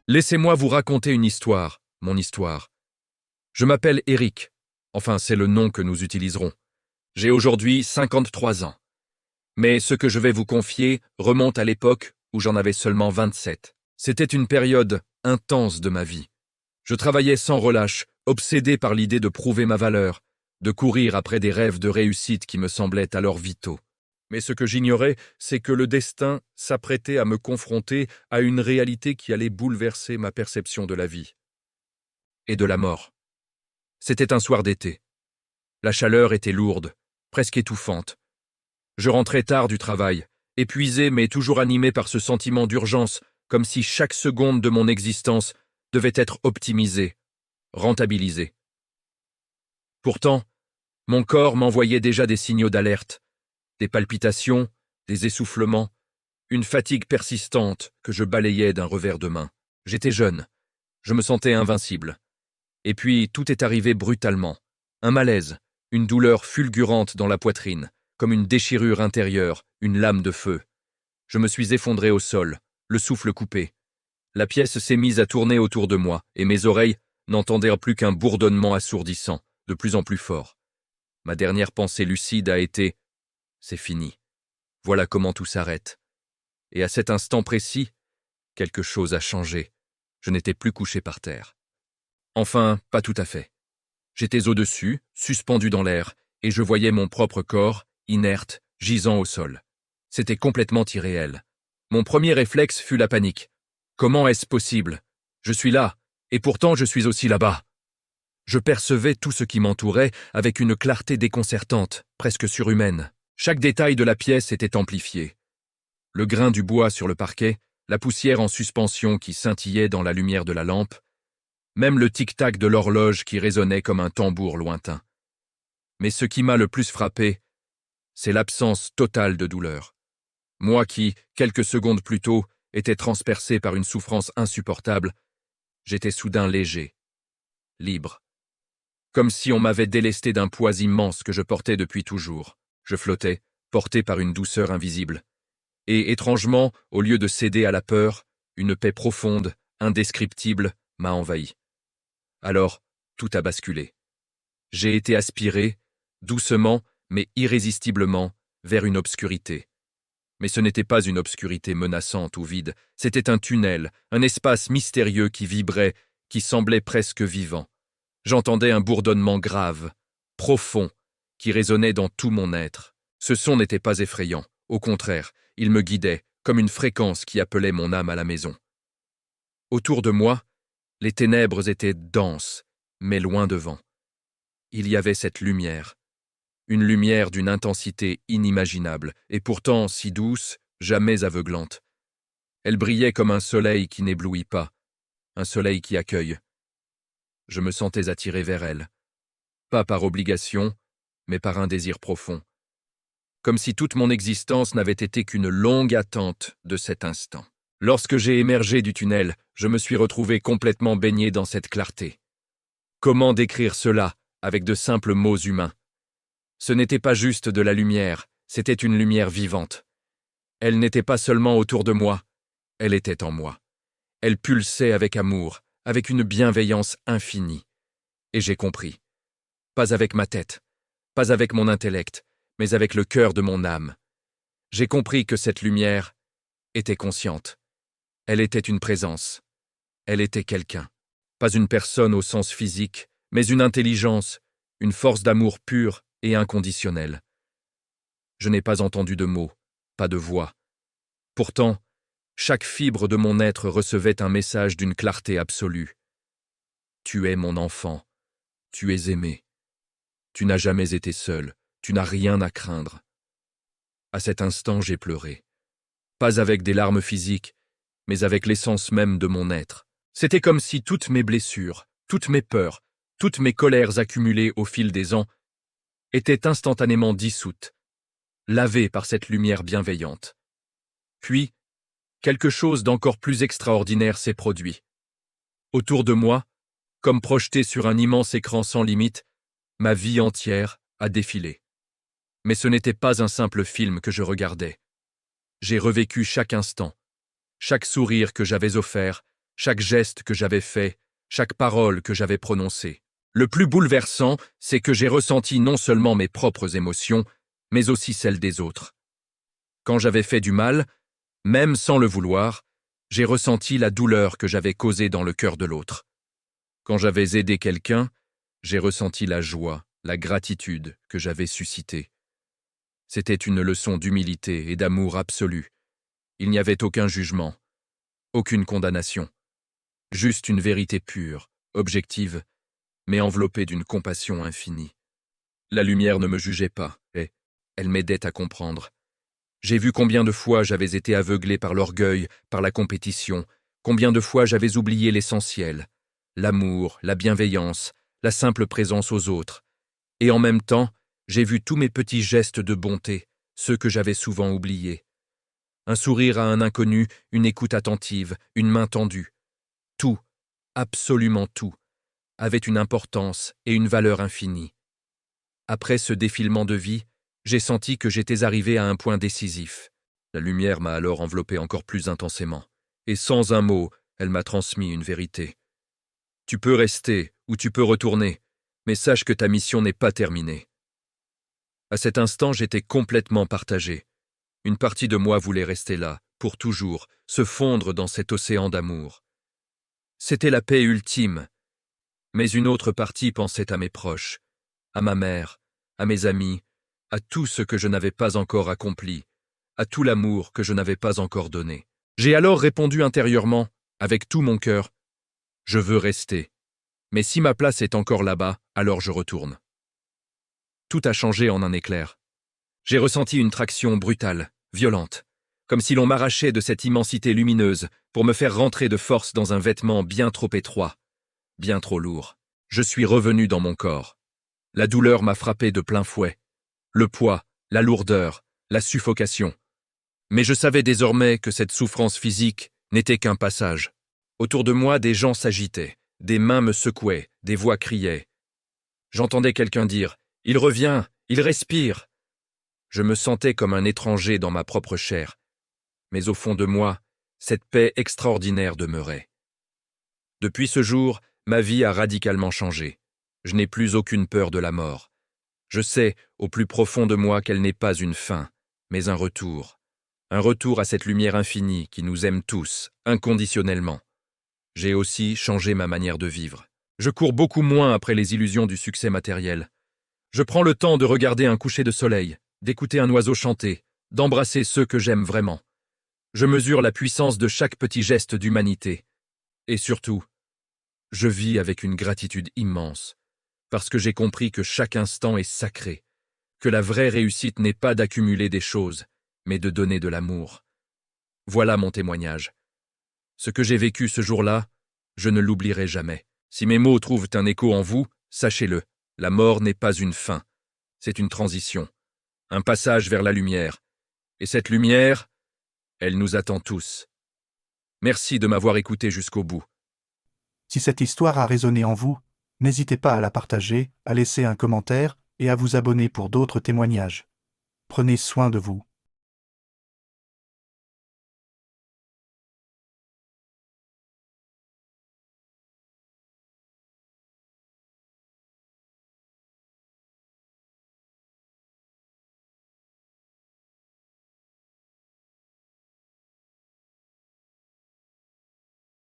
Laissez-moi vous raconter une histoire, mon histoire. Je m'appelle Eric. Enfin, c'est le nom que nous utiliserons. J'ai aujourd'hui 53 ans. Mais ce que je vais vous confier remonte à l'époque où j'en avais seulement 27. C'était une période intense de ma vie. Je travaillais sans relâche, obsédé par l'idée de prouver ma valeur, de courir après des rêves de réussite qui me semblaient alors vitaux. Mais ce que j'ignorais, c'est que le destin s'apprêtait à me confronter à une réalité qui allait bouleverser ma perception de la vie et de la mort. C'était un soir d'été. La chaleur était lourde, presque étouffante. Je rentrais tard du travail, épuisé mais toujours animé par ce sentiment d'urgence, comme si chaque seconde de mon existence devait être optimisée, rentabilisée. Pourtant, mon corps m'envoyait déjà des signaux d'alerte, des palpitations, des essoufflements, une fatigue persistante que je balayais d'un revers de main. J'étais jeune, je me sentais invincible. Et puis tout est arrivé brutalement. Un malaise, une douleur fulgurante dans la poitrine, comme une déchirure intérieure, une lame de feu. Je me suis effondré au sol, le souffle coupé. La pièce s'est mise à tourner autour de moi, et mes oreilles n'entendirent plus qu'un bourdonnement assourdissant, de plus en plus fort. Ma dernière pensée lucide a été « c'est fini. Voilà comment tout s'arrête. » Et à cet instant précis, quelque chose a changé. Je n'étais plus couché par terre. Enfin, pas tout à fait. J'étais au-dessus, suspendu dans l'air, et je voyais mon propre corps, inerte, gisant au sol. C'était complètement irréel. Mon premier réflexe fut la panique. Comment est-ce possible? Je suis là, et pourtant je suis aussi là-bas. Je percevais tout ce qui m'entourait avec une clarté déconcertante, presque surhumaine. Chaque détail de la pièce était amplifié. Le grain du bois sur le parquet, la poussière en suspension qui scintillait dans la lumière de la lampe, même le tic-tac de l'horloge qui résonnait comme un tambour lointain. Mais ce qui m'a le plus frappé, c'est l'absence totale de douleur. Moi qui, quelques secondes plus tôt, étais transpercé par une souffrance insupportable, j'étais soudain léger, libre. Comme si on m'avait délesté d'un poids immense que je portais depuis toujours. Je flottais, porté par une douceur invisible. Et étrangement, au lieu de céder à la peur, une paix profonde, indescriptible, m'a envahi. Alors, tout a basculé. J'ai été aspiré, doucement, mais irrésistiblement, vers une obscurité. Mais ce n'était pas une obscurité menaçante ou vide, c'était un tunnel, un espace mystérieux qui vibrait, qui semblait presque vivant. J'entendais un bourdonnement grave, profond, qui résonnait dans tout mon être. Ce son n'était pas effrayant, au contraire, il me guidait, comme une fréquence qui appelait mon âme à la maison. Autour de moi, les ténèbres étaient denses, mais loin devant. Il y avait cette lumière, une lumière d'une intensité inimaginable, et pourtant si douce, jamais aveuglante. Elle brillait comme un soleil qui n'éblouit pas, un soleil qui accueille. Je me sentais attiré vers elle, pas par obligation, mais par un désir profond, comme si toute mon existence n'avait été qu'une longue attente de cet instant. Lorsque j'ai émergé du tunnel, je me suis retrouvé complètement baigné dans cette clarté. Comment décrire cela avec de simples mots humains? Ce n'était pas juste de la lumière, c'était une lumière vivante. Elle n'était pas seulement autour de moi, elle était en moi. Elle pulsait avec amour, avec une bienveillance infinie. Et j'ai compris. Pas avec ma tête, pas avec mon intellect, mais avec le cœur de mon âme. J'ai compris que cette lumière était consciente. Elle était une présence. Elle était quelqu'un. Pas une personne au sens physique, mais une intelligence, une force d'amour pure et inconditionnelle. Je n'ai pas entendu de mots, pas de voix. Pourtant, chaque fibre de mon être recevait un message d'une clarté absolue. Tu es mon enfant. Tu es aimé. Tu n'as jamais été seul. Tu n'as rien à craindre. À cet instant, j'ai pleuré. Pas avec des larmes physiques, mais avec l'essence même de mon être. C'était comme si toutes mes blessures, toutes mes peurs, toutes mes colères accumulées au fil des ans étaient instantanément dissoutes, lavées par cette lumière bienveillante. Puis, quelque chose d'encore plus extraordinaire s'est produit. Autour de moi, comme projeté sur un immense écran sans limite, ma vie entière a défilé. Mais ce n'était pas un simple film que je regardais. J'ai revécu chaque instant, chaque sourire que j'avais offert, chaque geste que j'avais fait, chaque parole que j'avais prononcée. Le plus bouleversant, c'est que j'ai ressenti non seulement mes propres émotions, mais aussi celles des autres. Quand j'avais fait du mal, même sans le vouloir, j'ai ressenti la douleur que j'avais causée dans le cœur de l'autre. Quand j'avais aidé quelqu'un, j'ai ressenti la joie, la gratitude que j'avais suscitée. C'était une leçon d'humilité et d'amour absolu. Il n'y avait aucun jugement, aucune condamnation, juste une vérité pure, objective, mais enveloppée d'une compassion infinie. La lumière ne me jugeait pas, et elle m'aidait à comprendre. J'ai vu combien de fois j'avais été aveuglé par l'orgueil, par la compétition, combien de fois j'avais oublié l'essentiel, l'amour, la bienveillance, la simple présence aux autres. Et en même temps, j'ai vu tous mes petits gestes de bonté, ceux que j'avais souvent oubliés. Un sourire à un inconnu, une écoute attentive, une main tendue. Tout, absolument tout, avait une importance et une valeur infinie. Après ce défilement de vie, j'ai senti que j'étais arrivé à un point décisif. La lumière m'a alors enveloppé encore plus intensément, et sans un mot, elle m'a transmis une vérité. Tu peux rester ou tu peux retourner, mais sache que ta mission n'est pas terminée. À cet instant, j'étais complètement partagé. Une partie de moi voulait rester là, pour toujours, se fondre dans cet océan d'amour. C'était la paix ultime, mais une autre partie pensait à mes proches, à ma mère, à mes amis, à tout ce que je n'avais pas encore accompli, à tout l'amour que je n'avais pas encore donné. J'ai alors répondu intérieurement, avec tout mon cœur, « Je veux rester, mais si ma place est encore là-bas, alors je retourne. » Tout a changé en un éclair. J'ai ressenti une traction brutale, violente, comme si l'on m'arrachait de cette immensité lumineuse pour me faire rentrer de force dans un vêtement bien trop étroit, bien trop lourd. Je suis revenu dans mon corps. La douleur m'a frappé de plein fouet. Le poids, la lourdeur, la suffocation. Mais je savais désormais que cette souffrance physique n'était qu'un passage. Autour de moi, des gens s'agitaient, des mains me secouaient, des voix criaient. J'entendais quelqu'un dire « Il revient, il respire !» Je me sentais comme un étranger dans ma propre chair. Mais au fond de moi, cette paix extraordinaire demeurait. Depuis ce jour, ma vie a radicalement changé. Je n'ai plus aucune peur de la mort. Je sais, au plus profond de moi, qu'elle n'est pas une fin, mais un retour. Un retour à cette lumière infinie qui nous aime tous, inconditionnellement. J'ai aussi changé ma manière de vivre. Je cours beaucoup moins après les illusions du succès matériel. Je prends le temps de regarder un coucher de soleil, d'écouter un oiseau chanter, d'embrasser ceux que j'aime vraiment. Je mesure la puissance de chaque petit geste d'humanité. Et surtout, je vis avec une gratitude immense, parce que j'ai compris que chaque instant est sacré, que la vraie réussite n'est pas d'accumuler des choses, mais de donner de l'amour. Voilà mon témoignage. Ce que j'ai vécu ce jour-là, je ne l'oublierai jamais. Si mes mots trouvent un écho en vous, sachez-le, la mort n'est pas une fin, c'est une transition, un passage vers la lumière. Et cette lumière, elle nous attend tous. Merci de m'avoir écouté jusqu'au bout. Si cette histoire a résonné en vous, n'hésitez pas à la partager, à laisser un commentaire et à vous abonner pour d'autres témoignages. Prenez soin de vous.